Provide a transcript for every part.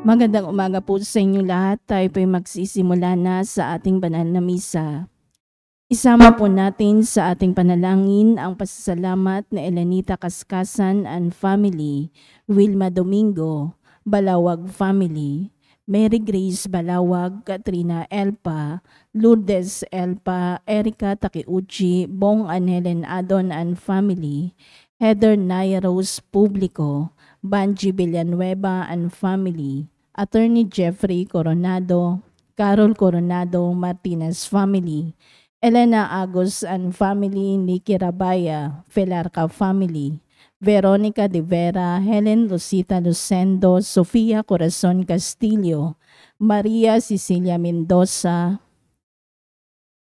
Magandang umaga po sa inyo lahat. Tayo po'y magsisimula na sa ating banal na misa. Isama po natin sa ating panalangin ang pasasalamat na Elenita Kaskasan and family, Wilma Domingo, Balawag family, Mary Grace Balawag, Katrina Elpa, Lourdes Elpa, Erica Takiuchi, Bong and Helen Adon and family, Heather Naya Rose Publico, Banji Villanueva and family, Attorney Jeffrey Coronado, Carol Coronado Martinez family, Elena Agos and family, Nikki Rabaya, Felarca family, Veronica de Vera, Helen Rosita Lucendo, Sofia Corazon Castillo, Maria Cecilia Mendoza,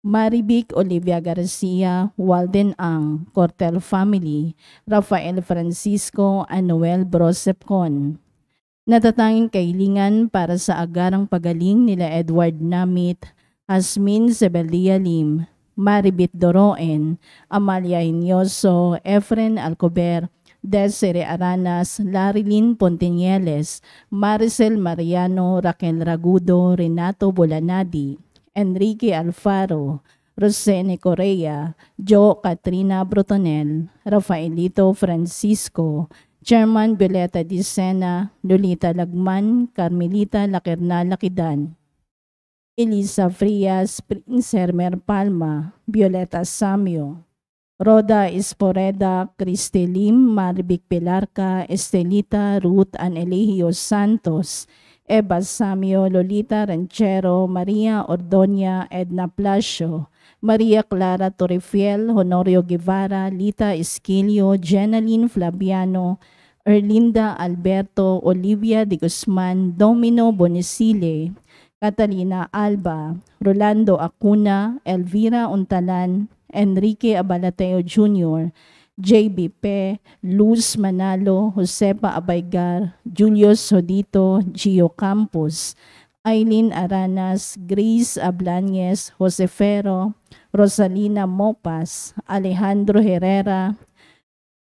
Marivic Olivia Garcia, Walden Ang, Cortel family, Rafael Francisco, and Noel Brosepcon. Natatanging kailingan para sa agarang pagaling nila Edward Namit, Asmin Zebelia Lim, Maribit Doroen, Amalia Inyoso, Efren Alcober, Desiree Aranas, Larilyn Pontinieles, Maricel Mariano, Raquel Ragudo, Renato Bolanadi, Enrique Alfaro, Rosene Correa, Jo Katrina Brotonel, Rafaelito Francisco, Chairman Violeta Di Sena, Lolita Lagman, Carmelita Lacerna Lakidan, Elisa Frias, Prince Hermer Palma, Violeta Samio, Roda Esporeda, Cristi Lim, Marvic Pilarca, Estelita, Ruth Aneligio Santos, Eva Samio, Lolita Ranchero, Maria Ordonia, Edna Plasio, Maria Clara Torrefiel, Honorio Guevara, Lita Esquilio, Jenaline Flaviano, Erlinda Alberto, Olivia de Guzman, Domino Bonesile, Catalina Alba, Rolando Acuna, Elvira Untalan, Enrique Abalateo Jr., JB Pe, Luz Manalo, Josepa Abaygar, Julius Hodito, Gio Campos, Aileen Aranas, Grace Ablañez, Josefero, Rosalina Mopas, Alejandro Herrera,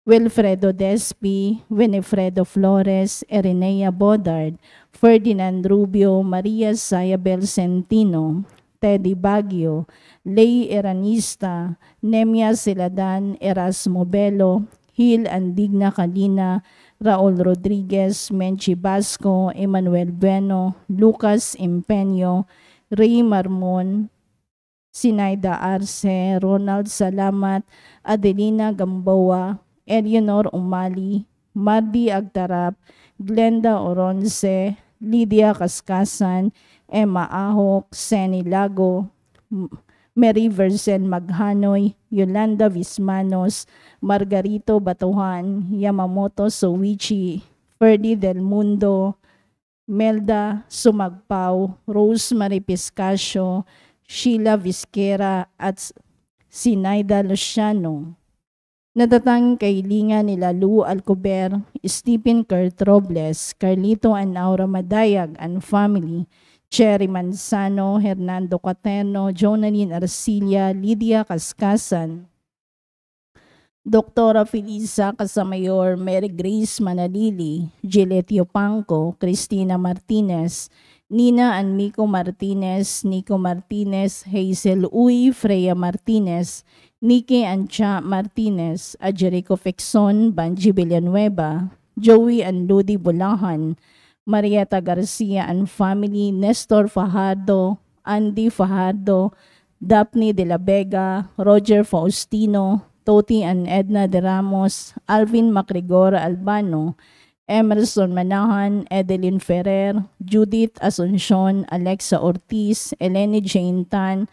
Wilfredo Despi, Winifredo Flores, Erinea Bodard, Ferdinand Rubio, Maria Sayabel Centino, Teddy Baguio, Lei Eranista, Nemia Siladan, Erasmo Belo, Hil Andigna Kalina, Raul Rodriguez, Menchi Basco, Emmanuel Bueno, Lucas Impeño, Ray Marmon, Sinaida Arce, Ronald Salamat, Adelina Gamboa, Eleanor Umali, Mardi Agtarap, Glenda Oronce, Lydia Kaskasan, Emma Ahok, Seni Lago, Mary Versen Maghanoy, Yolanda Vismanos, Margarito Batuhan, Yamamoto Sowichi, Ferdy Del Mundo, Melda Sumagpao, Rosemary Piscasio, Sheila Vizquera at Sinaida Luciano. Natatanging kailingan nila Lou Alcober, Stephen Kurt Robles, Carlito and Aura Madayag and family, Cherry Manzano, Hernando Caterno, Jonaline Arcilia, Lydia Kaskasan, Doktora Felisa Casamayor, Mary Grace Manalili, Giletio Pangco, Cristina Martinez, Nina and Miko Martinez, Nico Martinez, Hazel Uy, Freya Martinez, Nikki Ancha Martinez, Ajerico Fexon, Banji Villanueva, Joey and Ludi Bulahan, Marieta Garcia and family, Nestor Fajardo, Andy Fajardo, Daphne de la Vega, Roger Faustino, Toti and Edna de Ramos, Alvin Macregor Albano, Emerson Manahan, Edeline Ferrer, Judith Asuncion, Alexa Ortiz, Eleni Jane Tan,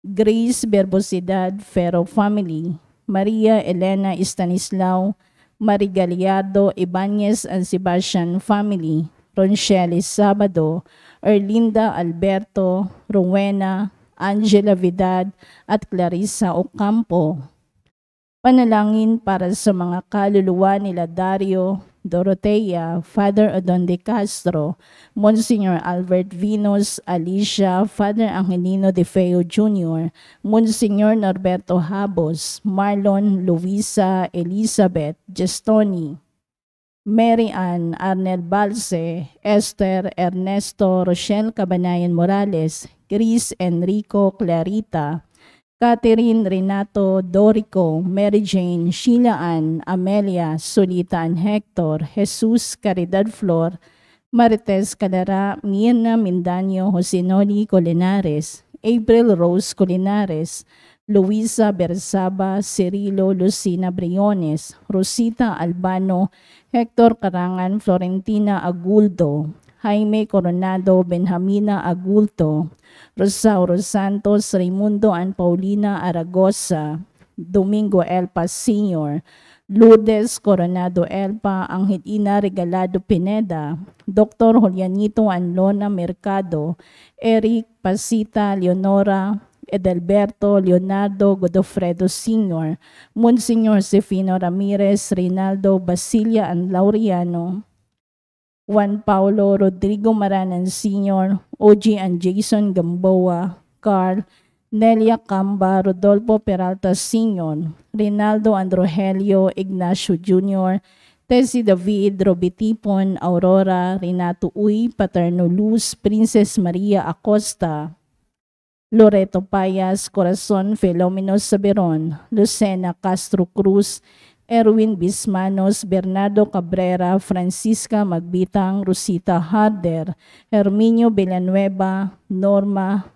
Grace Berbosidad Ferro family, Maria Elena Estanislao, Marigaliardo Ibanez and Sebastian family, Ronchelis Sabado, Erlinda Alberto, Rowena, Angela Vidad at Clarissa Ocampo. Panalangin para sa mga kaluluwa nila Dario, Dorotea, Father Odon de Castro, Monsignor Albert Vinos, Alicia, Father Angelino de Feo Jr., Monsignor Norberto Habos, Marlon, Luisa, Elizabeth, Gestoni, Mary Ann Arnel Balse, Esther Ernesto Rochelle Cabanayan Morales, Chris Enrico Clarita, Catherine Renato Dorico, Mary Jane, Sheila Ann, Amelia, Solita Ann Hector, Jesus Caridad Flor, Marites Calara, Mirna Mindanyo, Josinoli Colinares, April Rose Colinares, Luisa Bersaba, Cirilo Lucina Briones, Rosita Albano, Hector Carangan, Florentina Agulto, Jaime Coronado, Benjamina Agulto, Rosauro Santos, Raimundo Ann Paulina Aragosa, Domingo Elpa Sr., Lourdes Coronado Elpa, Angelina Regalado Pineda, Dr. Julianito Anlona Mercado, Eric Pasita Leonora, Edelberto Leonardo Godofredo Sr., Monsignor Sefino Ramirez, Reynaldo Basilia and Laureano, Juan Paulo Rodrigo Maranan Sr., OG and Jason Gamboa, Carl, Nelia Camba, Rodolfo Peralta Sr., Rinaldo and Rogelio Ignacio Jr., Tessie David, Robitipon, Aurora, Renato Uy, Paterno Luz, Princess Maria Acosta, Loreto Payas, Corazon Filomeno Saberon, Lucena Castro Cruz, Erwin Bismanos, Bernardo Cabrera, Francisca Magbitang, Rosita Harder, Herminio Villanueva, Norma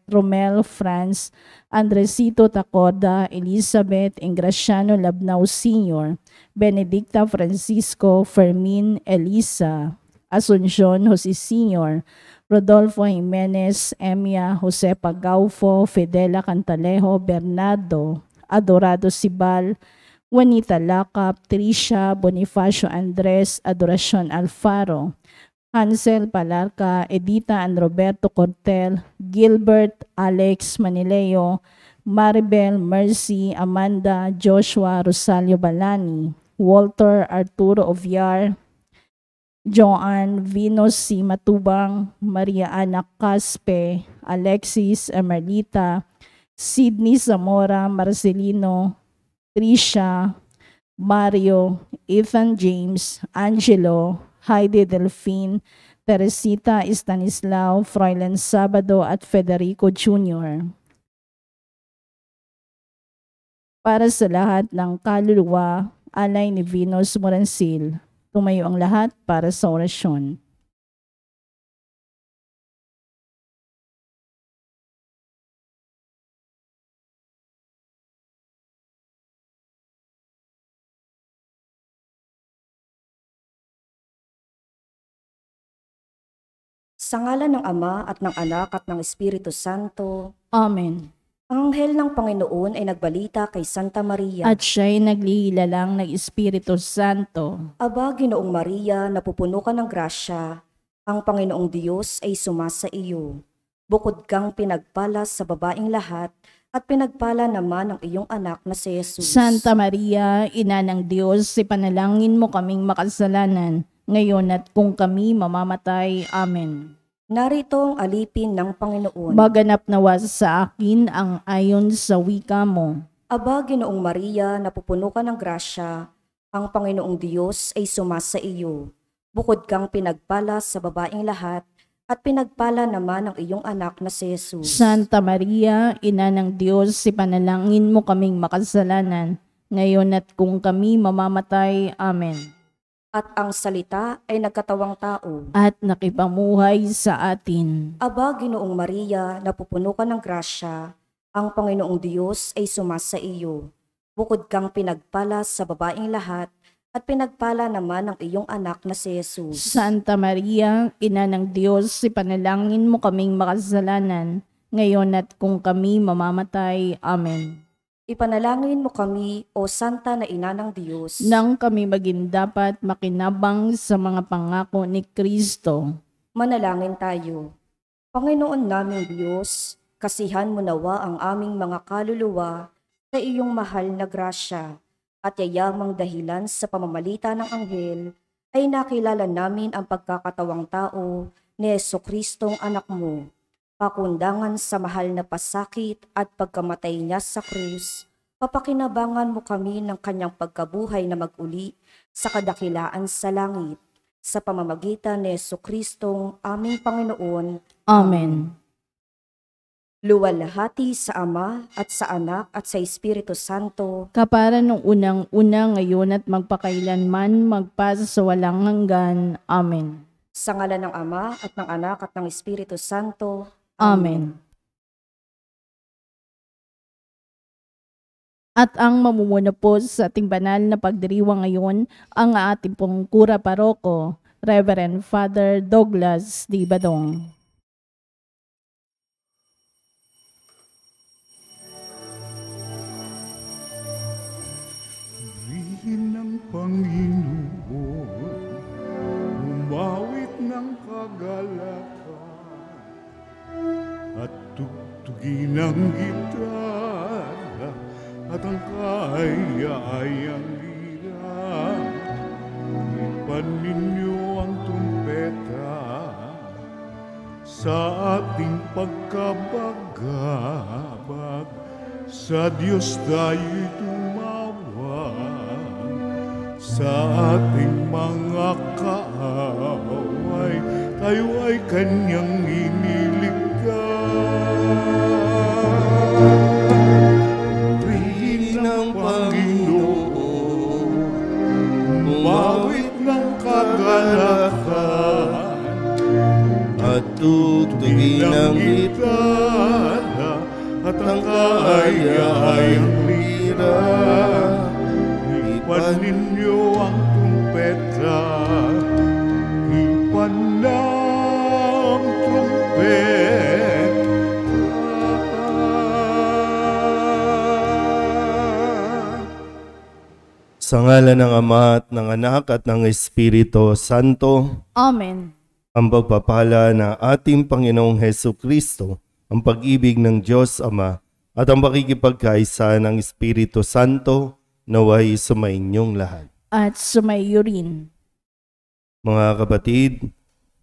Romel Franz, Andresito Tacorda, Elizabeth Ingraciano Labnao Sr., Benedicta Francisco, Fermin Elisa, Asuncion Jose Sr., Rodolfo Jimenez, Emia, Jose Pagaufo, Fidela Cantalejo, Bernardo, Adorado Sibal, Juanita Lacap, Tricia, Bonifacio Andres, Adoracion Alfaro, Hansel Palarca, Edita and Roberto Cortel, Gilbert Alex Manileo, Maribel Mercy, Amanda, Joshua Rosalio Balani, Walter Arturo Oviar, Joanne Venus C. Matubang, Maria Ana Caspe, Alexis Emerlita, Sidney Zamora Marcelino, Tricia, Mario, Ethan James, Angelo, Heidi Delphine, Teresita Stanislao, Froilan Sabado at Federico Jr. Para sa lahat ng kaluluwa, alay ni Venus Morancil. Tumayo ang lahat para sa orasyon. Sa ngalan ng Ama at ng Anak at ng Espiritu Santo, Amen. ang anghel ng Panginoon ay nagbalita kay Santa Maria. At siya'y naglihilalang ng Espiritu Santo. Aba, Ginoong Maria, napupuno ka ng grasya, ang Panginoong Diyos ay sumasa iyo. Bukod kang pinagpala sa babaing lahat, at pinagpala naman ang iyong anak na si Jesus. Santa Maria, Ina ng Diyos, ipanalangin mo kaming makasalanan, ngayon at kung kami mamamatay. Amen. Narito ang alipin ng Panginoon. Maganap nawa sa akin ang ayon sa wika mo. Aba, Ginoong Maria, napupuno ka ng grasya, ang Panginoong Diyos ay sumasa iyo. Bukod kang pinagpala sa babaing lahat, at pinagpala naman ang iyong anak na si Jesus. Santa Maria, Ina ng Diyos, ipanalangin mo kaming makasalanan, ngayon at kung kami mamamatay. Amen. At ang salita ay nagkatawang tao. At nakipamuhay sa atin. Aba, Ginoong Maria, napupuno ka ng grasya, ang Panginoong Diyos ay sumasa iyo. Bukod kang pinagpala sa babaing lahat, at pinagpala naman ang iyong anak na si Jesus. Santa Maria, Ina ng Diyos, ipanalangin mo kaming makasalanan, ngayon at kung kami mamamatay. Amen. Ipanalangin mo kami, O Santa na Ina ng Diyos, Nang kami maging dapat makinabang sa mga pangako ni Kristo. manalangin tayo. Panginoon naming Diyos, kasihan mo nawa ang aming mga kaluluwa sa iyong mahal na grasya, at yayamang dahilan sa pamamalita ng anghel ay nakilala namin ang pagkakatawang tao ni Jesucristong anak mo. Pakundangan sa mahal na pasakit at pagkamatay niya sa krus, papakinabangan mo kami ng kanyang pagkabuhay na mag-uli sa kadakilaan sa langit, sa pamamagitan ni Jesucristong aming Panginoon. Amen. Luwalhati sa Ama at sa Anak at sa Espiritu Santo, Kapara nung unang-una ngayon at magpakailanman, magpasa sa walang hanggan. Amen. sa ngalan ng Ama at ng Anak at ng Espiritu Santo. Amen. At ang mamumuna po sa ating banal na pagdiriwang ngayon, ang ating pong Kura Paroko, Reverend Father Douglas D. Badong. Purihin ng Panginoon, umawit ng kagalakan, at tugtugin ang gitara, at ang kaya-ayang lira. Ipan ninyo ang trumpeta, sa ating pagkabagabag, sa Diyos tayo'y tumawag, sa ating mga kaaway, tayo ay Kanyang iniligtas. Purihin ng Panginoon, umawit ng kagalakan, at tugtugin ang gitara, at ang kaya-ayang lira. Ipan ninyo ang trumpeta, ipan ng trumpeta. Sa ngalan ng Ama at ng Anak at ng Espiritu Santo, Amen. ang pagpapala na ating Panginoong Hesukristo, ang pag-ibig ng Diyos Ama, at ang pakikipagkaisa ng Espiritu Santo, naway sumainyong lahat. At sumayo rin. Mga kapatid,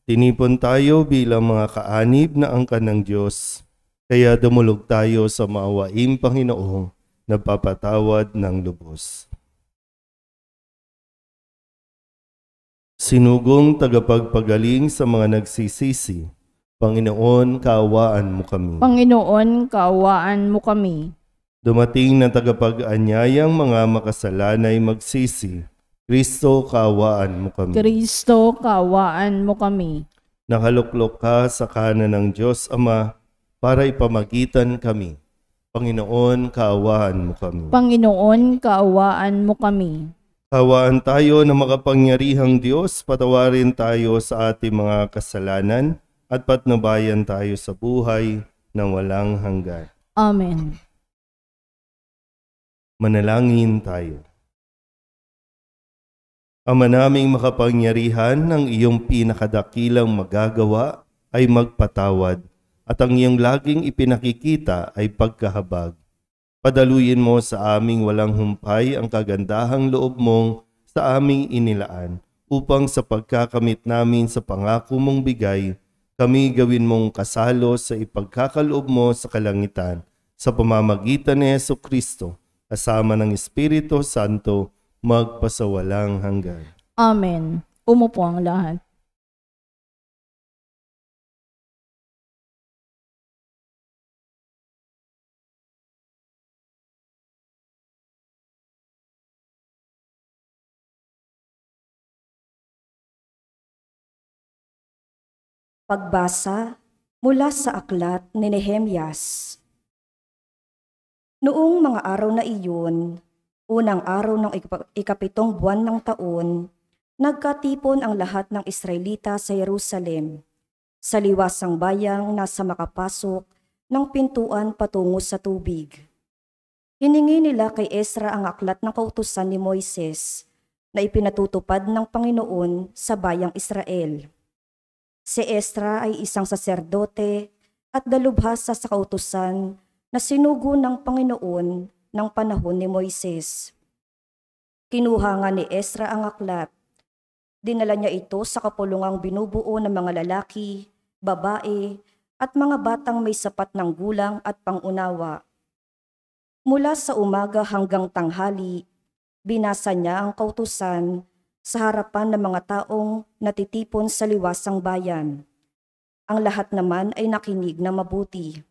tinipon tayo bilang mga kaanib na angkan ng Diyos, kaya dumulog tayo sa maawaing Panginoong nagpapatawad ng lubos. Sinugong tagapagpagaling sa mga nagsisisi, Panginoon, kaawaan mo kami. Panginoon, kaawaan mo kami. Dumating na tagapag-anyayang mga makasalanay magsisi, Kristo, kaawaan mo kami. Kristo, kaawaan mo kami. Nakaluklok ka sa kanan ng Diyos Ama para ipamagitan kami. Panginoon, kaawaan mo kami. Panginoon, kaawaan mo kami. Kaawaan tayo na makapangyarihang Diyos, patawarin tayo sa ating mga kasalanan at patnubayan tayo sa buhay ng walang hanggan. Amen. Manalangin tayo. Ama naming makapangyarihan, ng iyong pinakadakilang magagawa ay magpatawad, at ang iyong laging ipinakikita ay pagkahabag. Padaluyin mo sa aming walang humpay ang kagandahang loob mong sa aming inilaan, upang sa pagkakamit namin sa pangako mong bigay, kami gawin mong kasalo sa ipagkakaloob mo sa kalangitan, sa pamamagitan ni Jesucristo, kasama ng Espiritu Santo, magpasawalang hanggan. Amen. Umupo ang lahat. Pagbasa mula sa aklat ni Nehemyas. Noong mga araw na iyon, unang araw ng ikapitong buwan ng taon, nagkatipon ang lahat ng Israelita sa Jerusalem, sa liwasang bayang nasa makapasok ng pintuan patungo sa tubig. Hiningi nila kay Ezra ang aklat ng kautusan ni Moises na ipinatutupad ng Panginoon sa bayang Israel. Si Ezra ay isang saserdote at dalubhasa sa kautusan na sinugo ng Panginoon ng panahon ni Moises. Kinuha nga ni Ezra ang aklat. Dinala niya ito sa kapulungang binubuo ng mga lalaki, babae, at mga batang may sapat ng gulang at pangunawa. Mula sa umaga hanggang tanghali, binasa niya ang kautusan sa harapan ng mga taong natitipon sa liwasang bayan. Ang lahat naman ay nakinig na mabuti.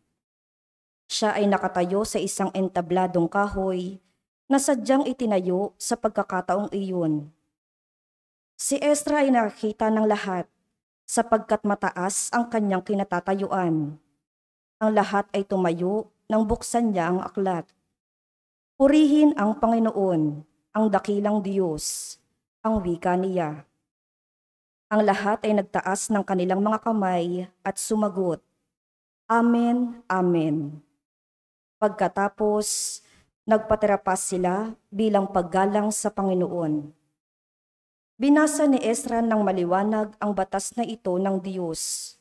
Siya ay nakatayo sa isang entabladong kahoy na sadyang itinayo sa pagkakataong iyon. Si Ezra ay nakita ng lahat sapagkat mataas ang kanyang kinatatayuan. Ang lahat ay tumayo nang buksan niya ang aklat. Purihin ang Panginoon, ang dakilang Diyos, ang wika niya. Ang lahat ay nagtaas ng kanilang mga kamay at sumagot, Amen, Amen. Pagkatapos, nagpatirapas sila bilang paggalang sa Panginoon. Binasa ni Ezra ng maliwanag ang batas na ito ng Diyos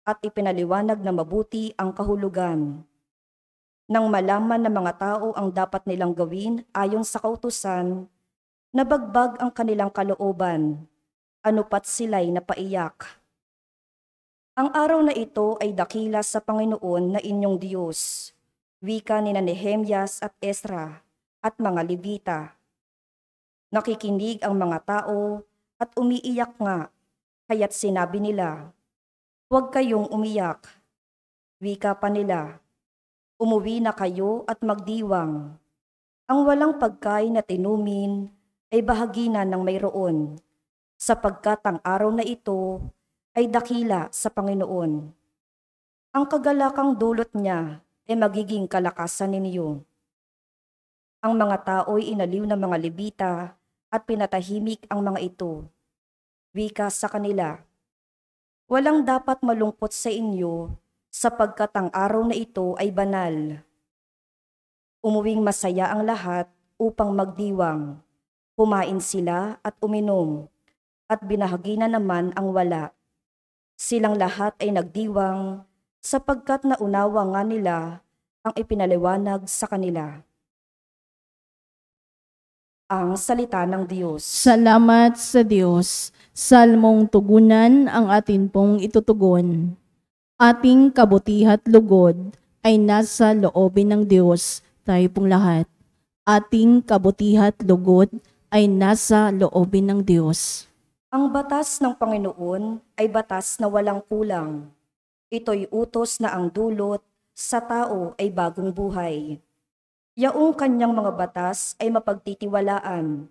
at ipinaliwanag na mabuti ang kahulugan. Nang malaman ng mga tao ang dapat nilang gawin ayon sa kautusan, nabagbag ang kanilang kalooban, anupat sila'y napaiyak. Ang araw na ito ay dakila sa Panginoon na inyong Diyos, wika ni Nehemyas at Ezra at mga Levita. Nakikinig ang mga tao at umiiyak nga, kaya't sinabi nila, Huwag kayong umiyak. Wika pa nila, Umuwi na kayo at magdiwang. Ang walang pagkain na tinumin ay bahagi na ng mayroon, sapagkat ang araw na ito ay dakila sa Panginoon. Ang kagalakang dulot niya ay magiging kalakasan ninyo. Ang mga tao'y inaliw ng mga Levita at pinatahimik ang mga ito. Wika sa kanila, Walang dapat malungkot sa inyo sapagkat ang araw na ito ay banal. Umuwing masaya ang lahat upang magdiwang. Kumain sila at uminom, at binahagi na naman ang wala. Silang lahat ay nagdiwang sapagkat naunawa nga nila ang ipinaliwanag sa kanila. Ang salita ng Diyos. Salamat sa Diyos. Salmong tugunan ang atin pong itutugon. Ating kabutihat lugod ay nasa loobin ng Diyos, tayo pong lahat. Ating kabutihat lugod ay nasa loobin ng Diyos. Ang batas ng Panginoon ay batas na walang kulang. Ito'y utos na ang dulot sa tao ay bagong buhay. Yaong kanyang mga batas ay mapagtitiwalaan,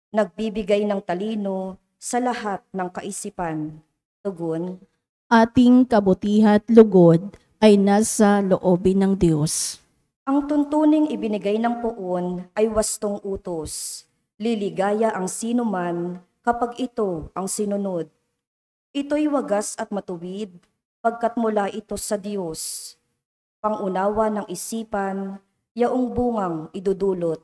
nagbibigay ng talino sa lahat ng kaisipan. Tugon, Ating kabutihat lugod ay nasa loobin ng Diyos. ang tuntuning ibinigay ng poon ay wastong utos. Liligaya ang sinuman kapag ito ang sinunod. Ito'y wagas at matuwid pagkat mula ito sa Diyos. Pangunawa ng isipan, yaong bungang idudulot.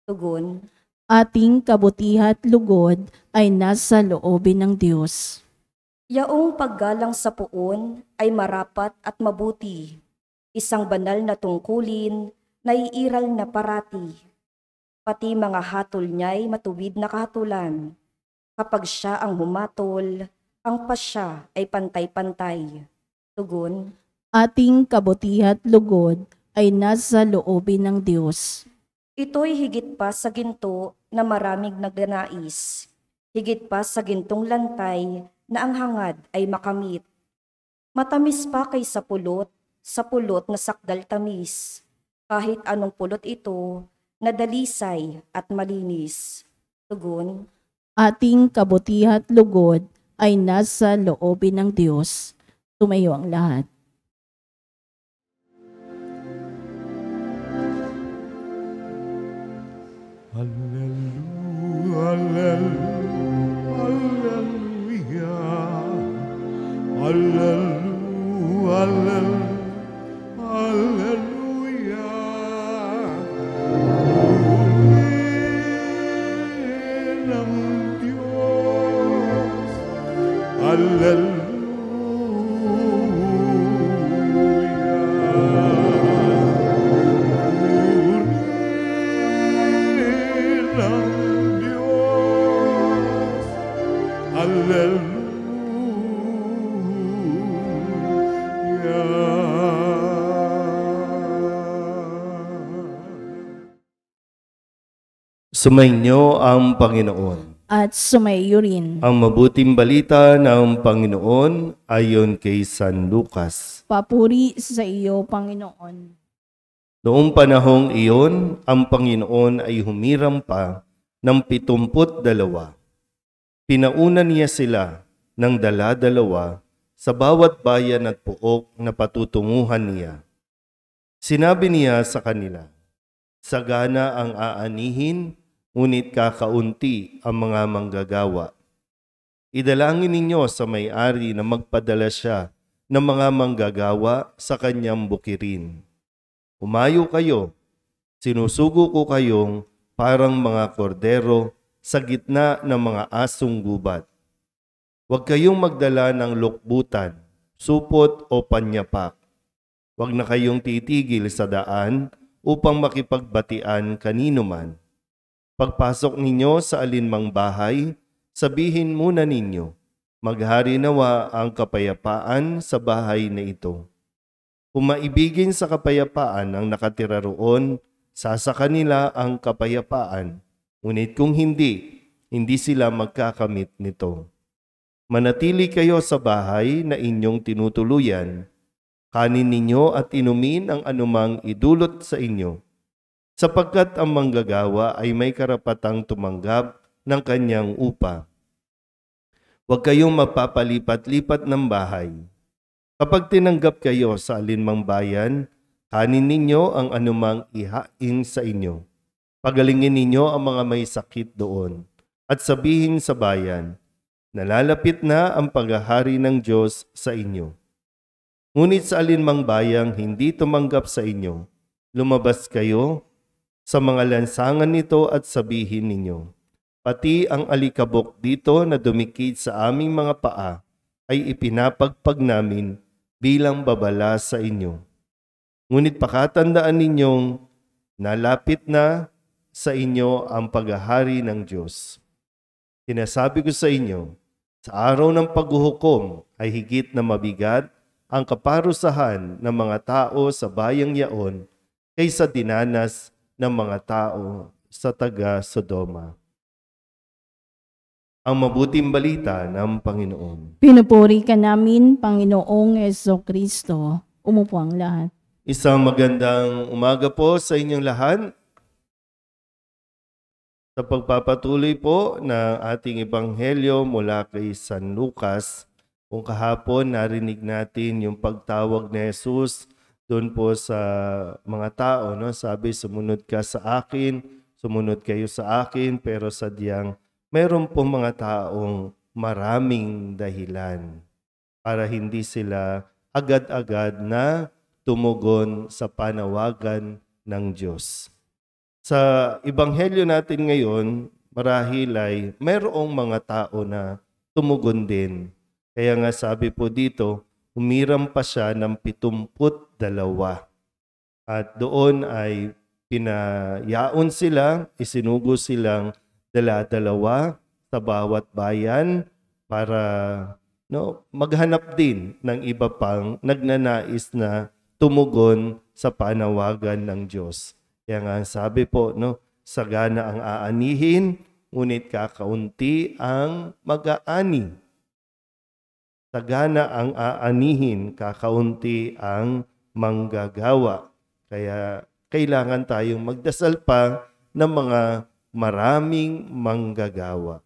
Tugon, Ating kabutihat lugod ay nasa loobin ng Diyos. yaong paggalang sa poon ay marapat at mabuti. Isang banal na tungkulin na iiral na parati. Pati mga hatol niya'y matuwid na kahatulan. Kapag siya ang humatol, ang pasya ay pantay-pantay. Tugon, Ating kabutihat lugod ay nasa loobin ng Diyos. ito'y higit pa sa ginto na maraming nagnanais. Higit pa sa gintong lantay na ang hangad ay makamit. Matamis pa kaysa pulot, sa pulot na sakdal tamis. Kahit anong pulot ito, na dalisay at malinis. Tugon, Ating kabutihat lugod ay nasa loobin ng Diyos. Tumayo ang lahat. Alleluia, alleluia, alleluia. Purihin ang Diyos, alleluia. Purihin ang Diyos, alleluia. Sumainyo ang Panginoon. at sumaiyo rin. Ang mabuting balita ng Panginoon ayon kay San Lucas. Papuri sa iyo, Panginoon. Noong panahong iyon, ang Panginoon ay humiram pa ng 72. Pinauna niya sila ng dala-dalawa sa bawat bayan at puok na patutunguhan niya. Sinabi niya sa kanila, sagana ang aanihin, ngunit kakaunti ang mga manggagawa. Idalangin ninyo sa may-ari na magpadala siya ng mga manggagawa sa kanyang bukirin. Umayo kayo, sinusugo ko kayong parang mga kordero sa gitna ng mga asong gubat. Huwag kayong magdala ng lukbutan, supot o panyapak. Huwag na kayong titigil sa daan upang makipagbatian kanino man. Pagpasok ninyo sa alinmang bahay, sabihin muna ninyo, maghari nawa ang kapayapaan sa bahay na ito. Kung maibigin sa kapayapaan ang nakatira roon, sasa kanila ang kapayapaan. Ngunit kung hindi, hindi sila magkakamit nito. Manatili kayo sa bahay na inyong tinutuluyan. Kanin ninyo at inumin ang anumang idulot sa inyo, sapagkat ang manggagawa ay may karapatang tumanggap ng kanyang upa. Huwag kayong mapapalipat-lipat ng bahay. Kapag tinanggap kayo sa alinmang bayan, kanin ninyo ang anumang ihain sa inyo. Pagalingin ninyo ang mga may sakit doon, at sabihin sa bayan, nalalapit na ang paghahari ng Diyos sa inyo. Ngunit sa alinmang bayang hindi tumanggap sa inyo, lumabas kayo sa mga lansangan nito at sabihin ninyo, pati ang alikabok dito na dumikit sa aming mga paa ay ipinapagpag namin bilang babala sa inyo. Ngunit pakatandaan ninyong nalapit na sa inyo ang paghahari ng Diyos. Sinasabi ko sa inyo, sa araw ng paghuhukom ay higit na mabigat ang kaparusahan ng mga tao sa bayang yaon kaysa dinanas ng mga tao sa taga-Sodoma. Ang mabuting balita ng Panginoon. Pinupuri ka namin, Panginoong Jesucristo. Umupo ang lahat. Isang magandang umaga po sa inyong lahat. Sa pagpapatuloy po ng ating ebanghelyo mula kay San Lucas, kung kahapon narinig natin yung pagtawag ni Jesus doon po sa mga tao, no? Sabi, sumunod ka sa akin, sumunod kayo sa akin, pero sadyang mayroon po mga taong maraming dahilan para hindi sila agad-agad na tumugon sa panawagan ng Diyos. Sa ebanghelyo natin ngayon, marahil ay mayroong mga tao na tumugon din. Kaya nga sabi po dito, humiram pa siya ng 72. At doon ay pinayaon sila, isinugo silang dala-dalawa sa bawat bayan para maghanap din ng iba pang nagnanais na tumugon sa panawagan ng Diyos. Kaya nga sabi po, sagana ang aanihin, ngunit kakaunti ang mag-aani. Sagana ang aanihin, kakaunti ang manggagawa. Kaya kailangan tayong magdasal pa ng mga maraming manggagawa.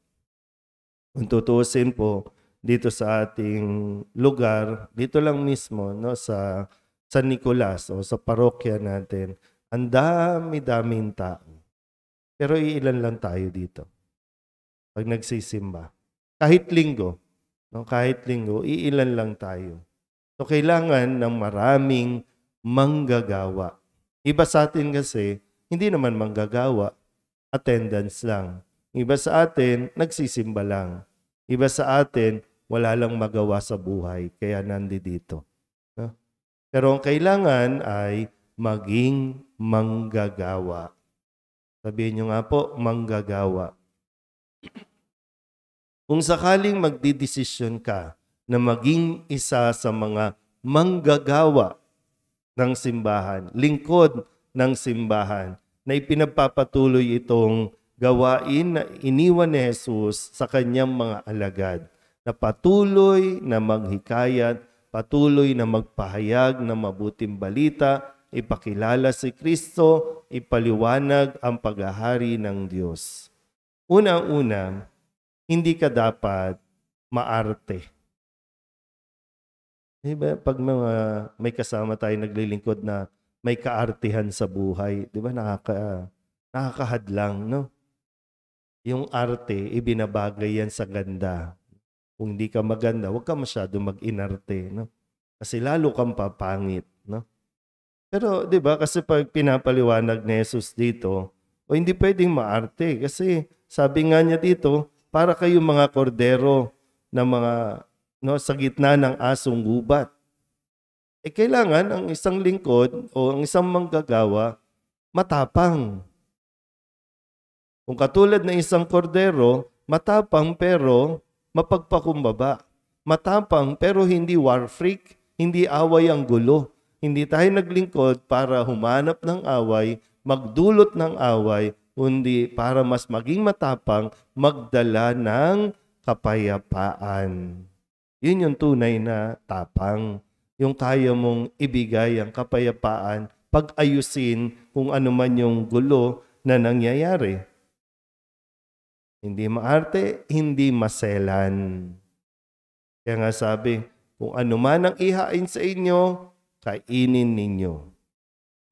Kung tutusin po, dito sa ating lugar, dito lang mismo, sa San Nicolas o sa parokya natin, ang dami-daming tao. Pero iilan lang tayo dito pag nagsisimba. Kahit linggo, iilan lang tayo. So kailangan ng maraming manggagawa. Iba sa atin kasi, hindi naman manggagawa, attendance lang. Iba sa atin, nagsisimba lang. Iba sa atin, wala lang magawa sa buhay, kaya nandito. Pero ang kailangan ay maging manggagawa. Sabihin nyo nga po, manggagawa. Kung sakaling magdidesisyon ka na maging isa sa mga manggagawa ng simbahan, lingkod ng simbahan, na ipinagpapatuloy itong gawain na iniwan ni Jesus sa kanyang mga alagad na patuloy na maghikayat, patuloy na magpahayag ng mabuting balita, ipakilala si Kristo, ipaliwanag ang paghahari ng Diyos. Unang-una, hindi ka dapat maarte. Diba, pag may kasama tayo naglilingkod na may kaartihan sa buhay, di ba nakakahadlang, no? Yung arte, ibinabagay yan sa ganda. Kung hindi ka maganda, huwag ka masyado mag-inarte, no? Kasi lalo kang papangit, no? Pero 'di ba kasi pag pinapaliwanag ni Jesus dito, o hindi pwedeng maarte kasi sabi nga niya dito, para kayong mga kordero na mga sa gitna ng asong gubat. Kailangan ang isang lingkod o ang isang manggagawa matapang. Kung katulad ng isang kordero, matapang pero mapagpakumbaba. Matapang pero hindi war freak, hindi away ang gulo. Hindi tayo naglingkod para humanap ng away, magdulot ng away, kundi para mas maging matapang, magdala ng kapayapaan. Yun yung tunay na tapang. Yung kaya mong ibigay ang kapayapaan, pag-ayusin kung ano man yung gulo na nangyayari. Hindi maarte, hindi maselan. Kaya nga sabi, kung ano man ang ihain sa inyo, kainin ninyo.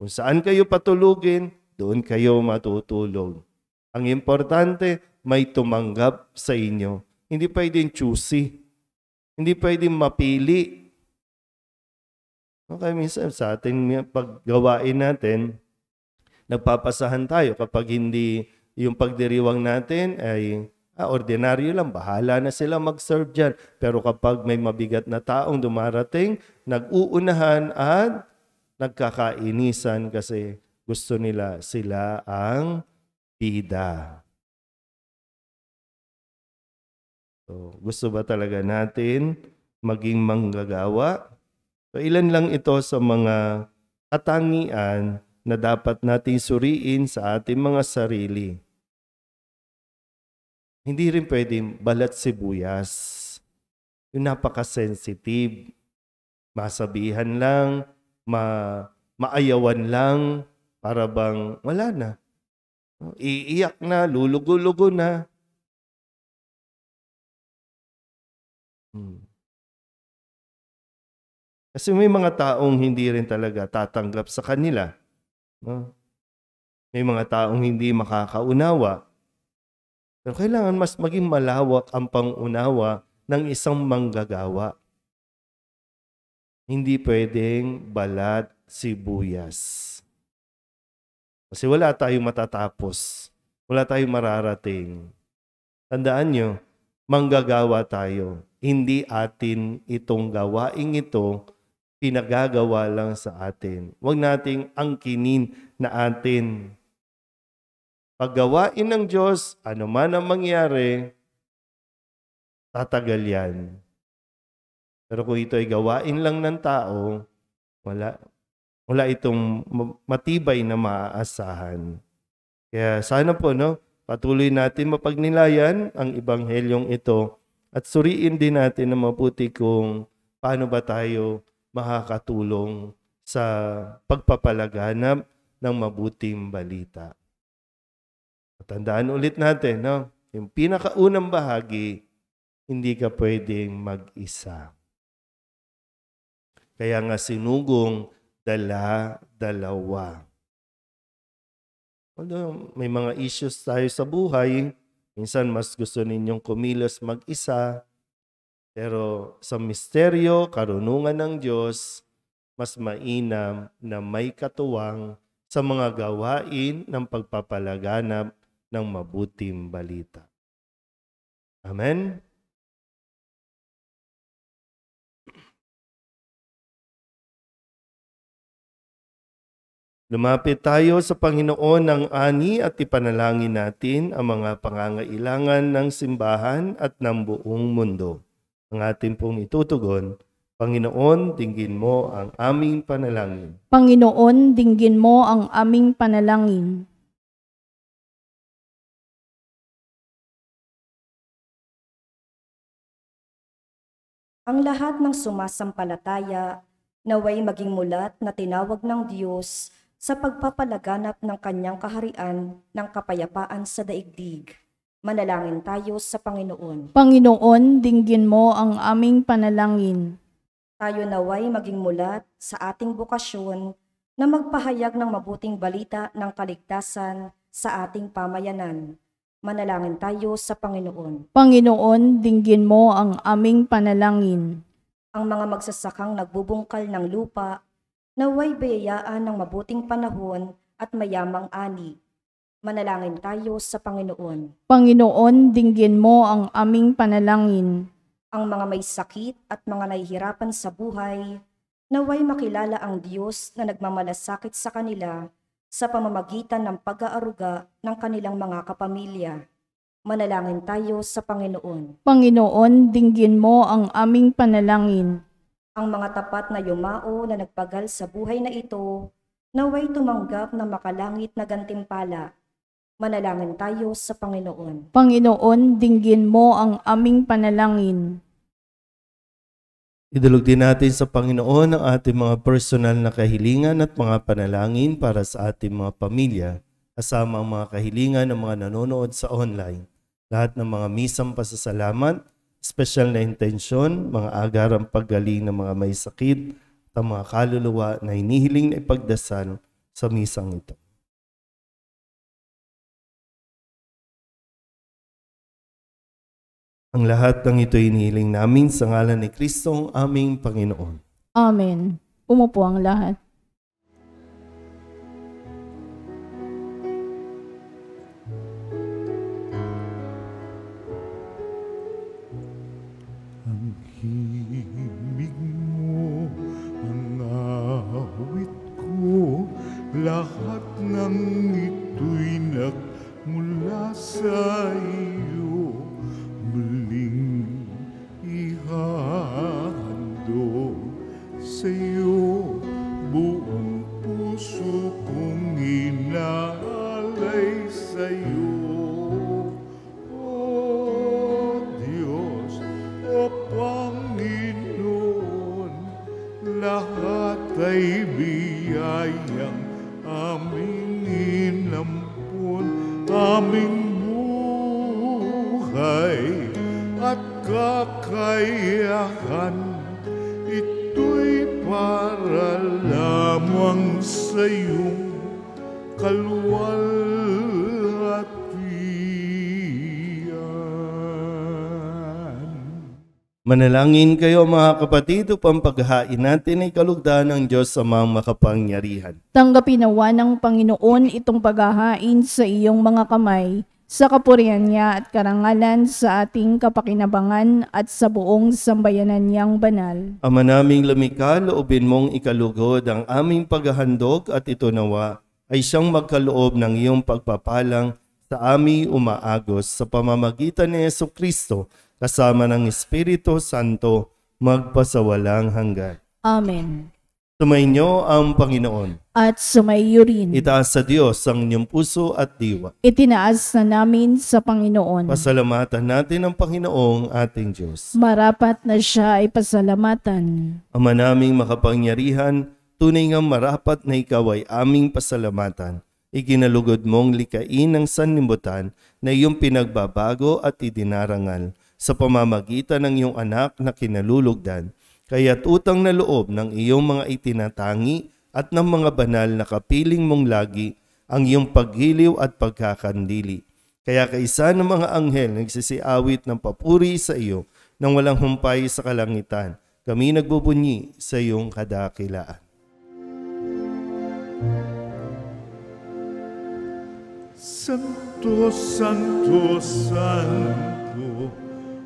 Kung saan kayo patulugin, doon kayo matutulog. Ang importante, may tumanggap sa inyo. Hindi pwedeng choosy. Hindi pwedeng mapili. Okay, minsan sa ating paggawain natin, nagpapasahan tayo kapag hindi yung pagdiriwang natin ay ordinaryo lang, bahala na sila mag-serve dyan. Pero kapag may mabigat na taong dumarating, nag-uunahan at nagkakainisan kasi gusto nila sila ang bida. So, gusto ba talaga natin maging manggagawa? So, ilan lang ito sa mga katangian na dapat natin suriin sa ating mga sarili. Hindi rin pwedeng balat sibuyas. Yung napaka-sensitive. Masabihan lang, maayawan lang, para bang wala na. Iiyak na, lulugo-lugo na. Kasi may mga taong hindi rin talaga tatanggap sa kanila. May mga taong hindi makakaunawa. Pero kailangan mas maging malawak ang pangunawa ng isang manggagawa. Hindi pwedeng balat sibuyas. Kasi wala tayong matatapos. Wala tayong mararating. Tandaan nyo, manggagawa tayo. Hindi atin itong gawaing ito, pinagagawa lang sa atin. Huwag nating angkinin na atin. Paggawain ng Diyos, ano man ang mangyari, tatagal yan. Pero kung ito ay gawain lang ng tao, wala itong matibay na maaasahan. Kaya sana po, patuloy natin mapagnilayan ang ebanghelyong ito at suriin din natin na mabuti kung paano ba tayo makakatulong sa pagpapalaganap ng mabuting balita. Tandaan ulit natin, yung pinakaunang bahagi, hindi ka pwedeng mag-isa. Kaya nga sinugong dala-dalawa. Although may mga issues tayo sa buhay, minsan mas gusto ninyong kumilos mag-isa, pero sa misteryo, karunungan ng Diyos, mas mainam na may katuwang sa mga gawain ng pagpapalaganap ng mabuting balita. Amen? Lumapit tayo sa Panginoon ng ani at ipanalangin natin ang mga pangangailangan ng simbahan at ng buong mundo. Ang ating pong itutugon, Panginoon, dinggin mo ang aming panalangin. Panginoon, dinggin mo ang aming panalangin. Ang lahat ng sumasampalataya naway maging mulat na tinawag ng Diyos sa pagpapalaganap ng kanyang kaharian ng kapayapaan sa daigdig. Manalangin tayo sa Panginoon. Panginoon, dinggin mo ang aming panalangin. Tayo naway maging mulat sa ating bukasyon na magpahayag ng mabuting balita ng kaligtasan sa ating pamayanan. Manalangin tayo sa Panginoon. Panginoon, dinggin mo ang aming panalangin. Ang mga magsasakang nagbubungkal ng lupa, naway biyayaan ng mabuting panahon at mayamang ani. Manalangin tayo sa Panginoon. Panginoon, dinggin mo ang aming panalangin. Ang mga may sakit at mga nahihirapan sa buhay, naway makilala ang Diyos na nagmamalasakit sa kanila sa pamamagitan ng pag-aaruga ng kanilang mga kapamilya. Manalangin tayo sa Panginoon. Panginoon, dinggin mo ang aming panalangin. Ang mga tapat na yumao na nagpagal sa buhay na ito, naway tumanggap ng makalangit na gantimpala. Manalangin tayo sa Panginoon. Panginoon, dinggin mo ang aming panalangin. Idulog din natin sa Panginoon ang ating mga personal na kahilingan at mga panalangin para sa ating mga pamilya, kasama ang mga kahilingan ng mga nanonood sa online. Lahat ng mga misang pasasalamat, espesyal na intensyon, mga agarang paggaling ng mga may sakit, at ang mga kaluluwa na hinihiling na ipagdasal sa misang ito. Ang lahat ng ito hinihiling namin sa ngalan ni Kristong aming Panginoon. Amen. Umupo ang lahat. Ang himig mo, ang awit ko, lahat ng ito'y nagmula sa iyo. Muling ihahandog sa iyo, buong puso kong inaalay sa iyo. O Diyos, o Panginoon, lahat ay biyayang aming inampun, aming buhay at kakayahan, ito'y para lamang sa iyong kaluwalhatian. Manalangin kayo mga kapatid upang paghahain natin ay kalugdan ng Diyos Amang makapangyarihan. Tanggapin nawa ng Panginoon itong paghahain sa iyong mga kamay, sa kapurihan niya at karangalan sa ating kapakinabangan at sa buong sambayanan niyang banal. Ama naming lumikha, loobin mong ikalugod ang aming paghahandog at ito nawa ay siyang magkaloob ng iyong pagpapalang sa aming umaagos sa pamamagitan ni Jesucristo kasama ng Espiritu Santo magpasawalang hanggan. Amen. Sumainyo ang Panginoon. At sumaiyo rin. Itaas sa Diyos ang inyong puso at diwa. Itinaas na namin sa Panginoon. Pasalamatan natin ang Panginoong ating Diyos. Marapat na siya ay pasalamatan. Ama naming makapangyarihan, tunay ngang marapat na ikaw ay aming pasalamatan. Ikinalugod mong likain ng sanlibutan na iyong pinagbabago at idinarangal sa pamamagitan ng iyong anak na kinalulugdan. Kaya't utang na loob ng iyong mga itinatangi at ng mga banal na kapiling mong lagi ang iyong paghiliw at pagkakandili. Kaya kaisa ng mga anghel nagsisiawit ng papuri sa iyo nang walang humpay sa kalangitan. Kami nagbubunyi sa iyong kadakilaan. Santo, Santo, Santo,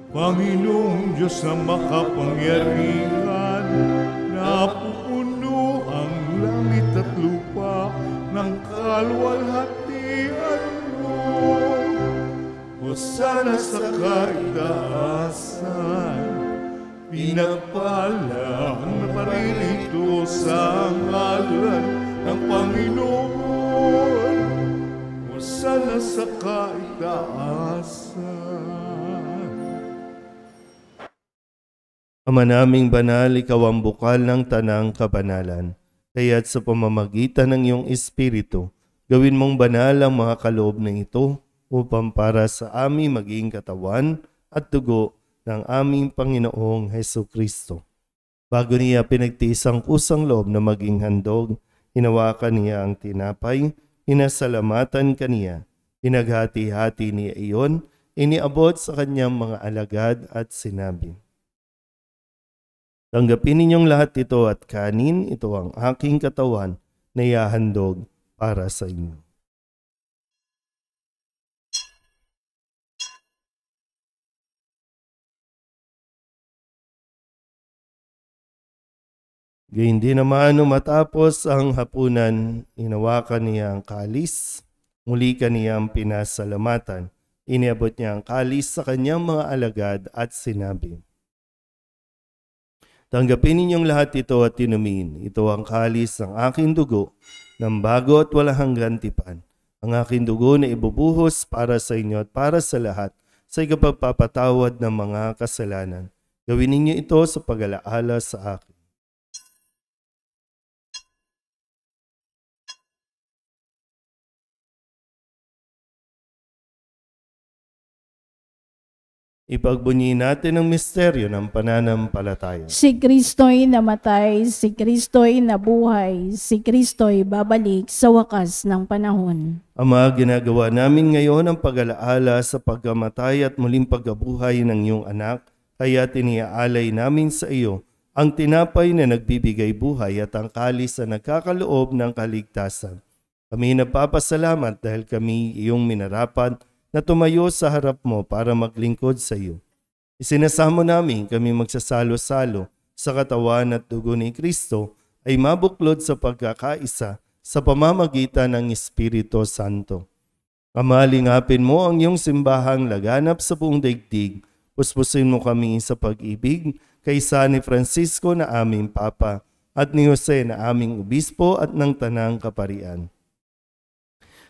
Panginoong Diyos na makapangyarihan, napupuno ang langit at lupa ng kaluwalhatian mo. Hosana sa kaitaasan, pinagpala ang naparirito sa ngalan ng Panginoon. Hosana sa kaitaasan. Ama naming banal, ikaw ang bukal ng tanang kabanalan. Kaya't sa pamamagitan ng iyong Espiritu, gawin mong banal ang mga kaloob na ito upang para sa amin maging katawan at dugo ng aming Panginoong Hesukristo. Bago niya pinagtiis ang kusang loob na maging handog, hinawakan niya ang tinapay, hinasalamatan kaniya, pinaghati-hati niya iyon, iniabot sa kanyang mga alagad at sinabi, "Tanggapin ninyong lahat ito at kanin, ito ang aking katawan na ihahandog para sa inyo." Gayun din naman matapos ang hapunan, hinawakan niya ang kalis, muli kaniyang pinasalamatan. Iniabot niya ang kalis sa kanyang mga alagad at sinabi, "Tanggapin ninyong lahat ito at inumin. Ito ang kalis ng aking dugo, ng bago at walang hanggang tipan. Ang aking dugo na ibubuhos para sa inyo at para sa lahat sa ikapagpapatawad ng mga kasalanan. Gawin ninyo ito sa pag-alaala sa akin." Ipagbunyi natin ang misteryo ng pananampalataya. Si Kristo'y namatay, si Kristo'y nabuhay, si Kristo'y babalik sa wakas ng panahon. Ama, ginagawa namin ngayon ang pag-alaala sa pagkamatay at muling pagkabuhay ng iyong anak, kaya tiniaalay namin sa iyo ang tinapay na nagbibigay buhay at ang kalis na nagkakaloob ng kaligtasan. Kami nagpapasalamat dahil kami iyong minarapat na tumayo sa harap mo para maglingkod sa iyo. Isinasamo namin kami magsasalo-salo sa katawan at dugo ni Kristo ay mabuklod sa pagkakaisa sa pamamagitan ng Espiritu Santo. Ama, lingapin mo ang iyong simbahang laganap sa buong daigdig. Puspusin mo kami sa pag-ibig kaysa ni Francisco na aming Papa at ni Jose na aming Obispo at ng Tanang Kaparian.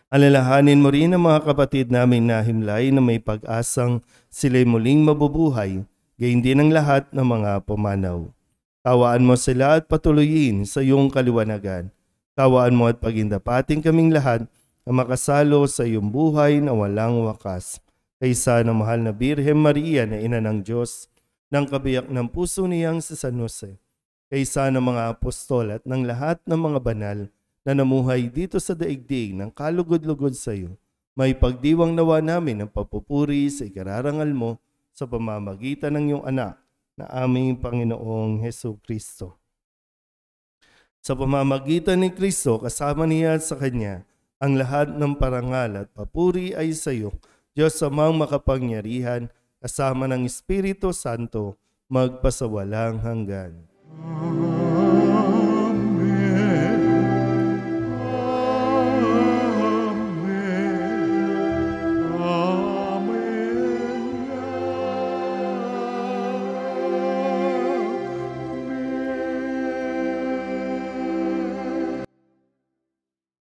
Alalahanin mo rin ang mga kapatid naming nahimlay na may pag-asang sila'y muling mabubuhay, gayon din ang lahat ng mga pumanaw. Tawaan mo sila at patuloyin sa iyong kaliwanagan. Tawaan mo at pagindapating kaming lahat na makasalo sa iyong buhay na walang wakas. Kaysa ng mahal na Birhen Maria na ina ng Diyos, ng kabiyak ng puso niyang si San Jose, kaysa ng mga apostol at ng lahat ng mga banal na namuhay dito sa daigdig ng kalugod-lugod sa iyo, may pagdiwang nawa namin ang papupuri sa ikararangal mo sa pamamagitan ng iyong anak na aming Panginoong Hesukristo. Sa pamamagitan ni Kristo, kasama niya at sa Kanya, ang lahat ng parangal at papuri ay sa iyo, Diyos amang makapangyarihan, kasama ng Espiritu Santo, magpasawalang hanggan.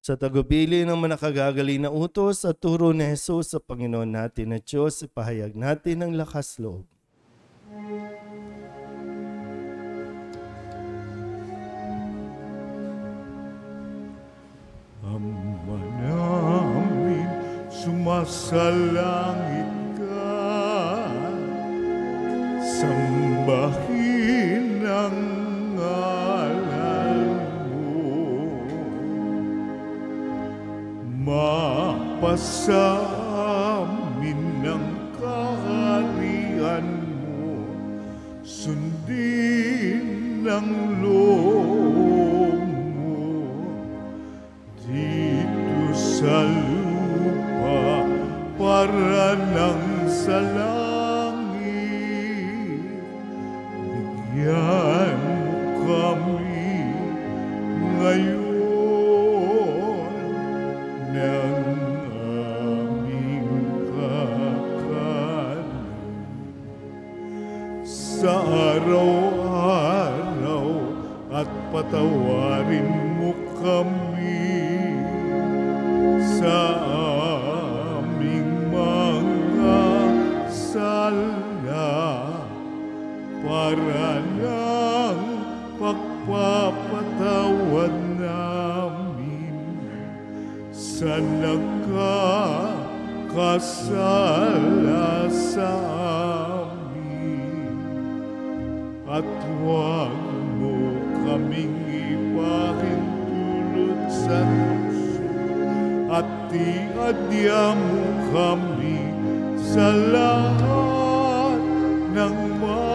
Sa tagubili ng manakagagaling na utos at turo ni Jesus sa Panginoon natin na Diyos, ipahayag natin ang lakas loob. Ama namin, sumasalangit ka, sambahin ang ngalan mo. Mapasamin ng kaharian mo, sundin ang loob mo, dito sa lupa para nang sa langit. Bigyan mo kami ngayon ng aming kakanin. Sa araw-araw at patawarin mo kami sa aming mga sala para ipagpatawad namin sa nagkakasala sa amin. At huwag mo kaming ipahintulot sa tukso, at iadya mo kami sa lahat ng masama.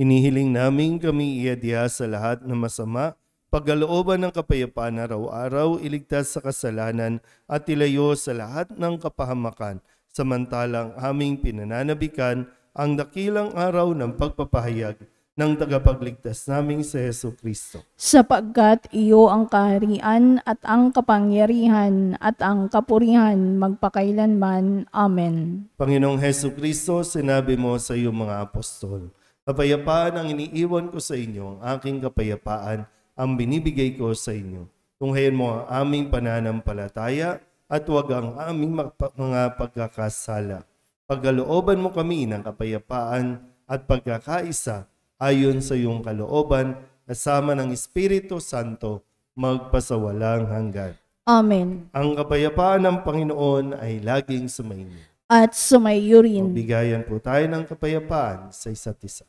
Inihiling namin kami iadya sa lahat ng masama, pagkalooban ng kapayapaan araw-araw, iligtas sa kasalanan at ilayo sa lahat ng kapahamakan, samantalang aming pinananabikan ang dakilang araw ng pagpapahayag ng tagapagligtas naming si Jesucristo. Sapagkat iyo ang kaharian at ang kapangyarihan at ang kapurihan magpakailanman. Amen. Panginoong Jesucristo, sinabi mo sa iyong mga apostol, kapayapaan ang iniiwan ko sa inyo, ang aking kapayapaan ang binibigay ko sa inyo. Tunghayan mo ang aming pananampalataya at huwag ang aming mga pagkakasala. Pagkalooban mo kami ng kapayapaan at pagkakaisa ayon sa iyong kalooban, kasama ng Espiritu Santo, magpasawalang hanggan. Amen. Ang kapayapaan ng Panginoon ay laging sumainyo. At sumayo rin. Bigayan po tayo ng kapayapaan sa isa't isa.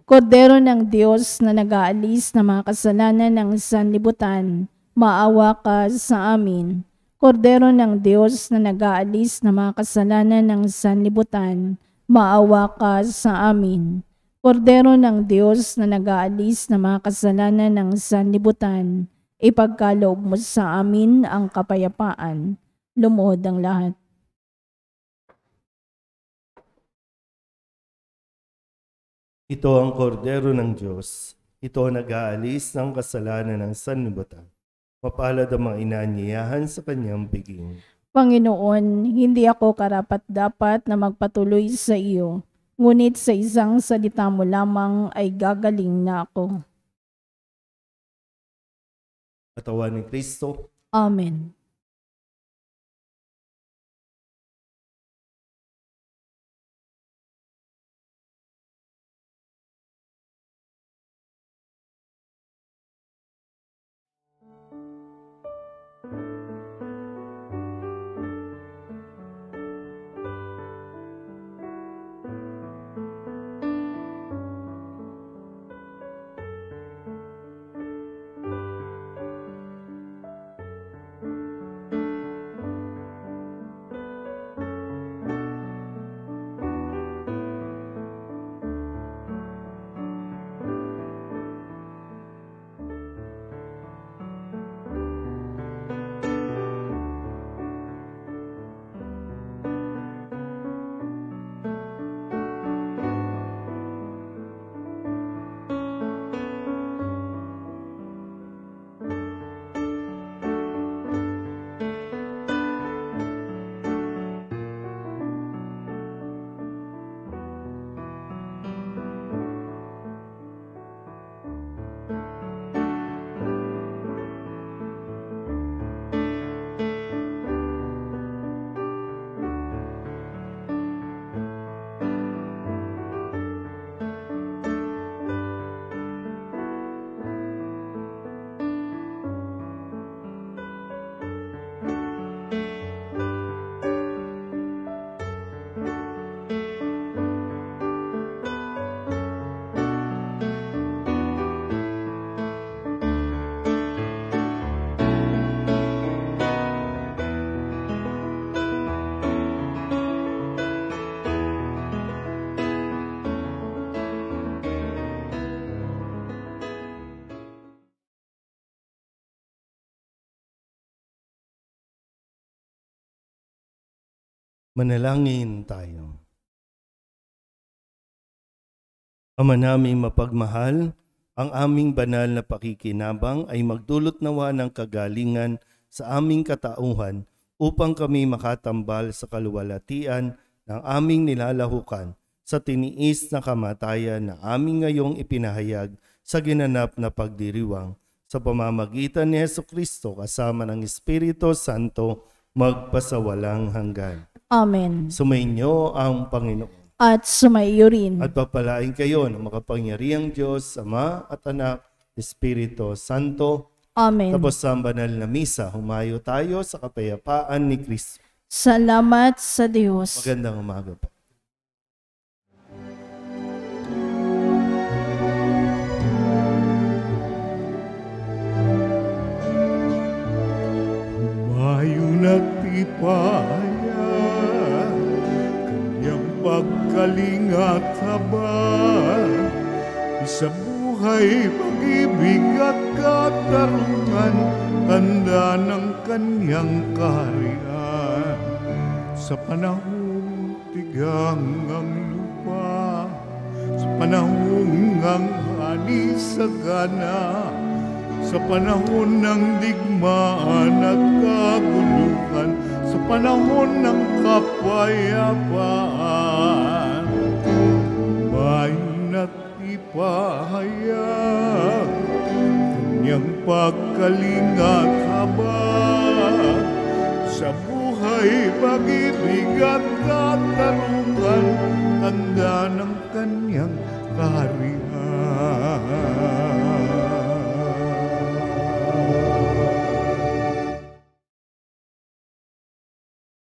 Kordero ng Diyos na nag-aalis ng mga kasalanan ng sanlibutan, maawa ka sa amin. Kordero ng Diyos na nag-aalis ng mga kasalanan ng sanlibutan, maawa ka sa amin. Kordero ng Diyos na nag-aalis ng mga kasalanan ng sanlibutan, ipagkaloob mo sa amin ang kapayapaan. Lumuhod ang lahat. Ito ang kordero ng Diyos. Ito ang nag-aalis ng kasalanan ng sanlibutan. Mapalad ang mga inaanyayahan sa kanyang biging. Panginoon, hindi ako karapat-dapat na magpatuloy sa iyo, ngunit sa isang salita mo lamang ay gagaling na ako. Katawan ni Kristo. Amen. Manalangin tayo. Ama naming mapagmahal, ang aming banal na pakikinabang ay magdulot nawa ng kagalingan sa aming katauhan upang kami makatambal sa kaluwalhatian ng aming nilalahukan sa tiniis na kamatayan na aming ngayong ipinahayag sa ginanap na pagdiriwang sa pamamagitan ni Jesucristo kasama ng Espiritu Santo magpasawalang hanggan. Amen. Sumainyo ang Panginoon. At sumaiyo rin. At papalain kayo ng makapangyarihang Diyos, Ama at Anak, Espiritu Santo. Amen. Tapos sa banal na misa, humayo tayo sa kapayapaan ni Kristo. Salamat sa Diyos. Magandang umaga po. Humayo nagtipaya, kanyang pagkalingat habang sa buhay, pag-ibig at katarungan, tanda ng kanyang kaharian. Sa panahong tigang ang lupa, sa panahong ang ani sagana, sa panahon ng digmaan at kaguluhan, sa panahon ng kapayapaan, bayan at ipahayag kanyang pagkalingat habang sa buhay, pag-ibig at katarungan, tanda ng kanyang kaharian.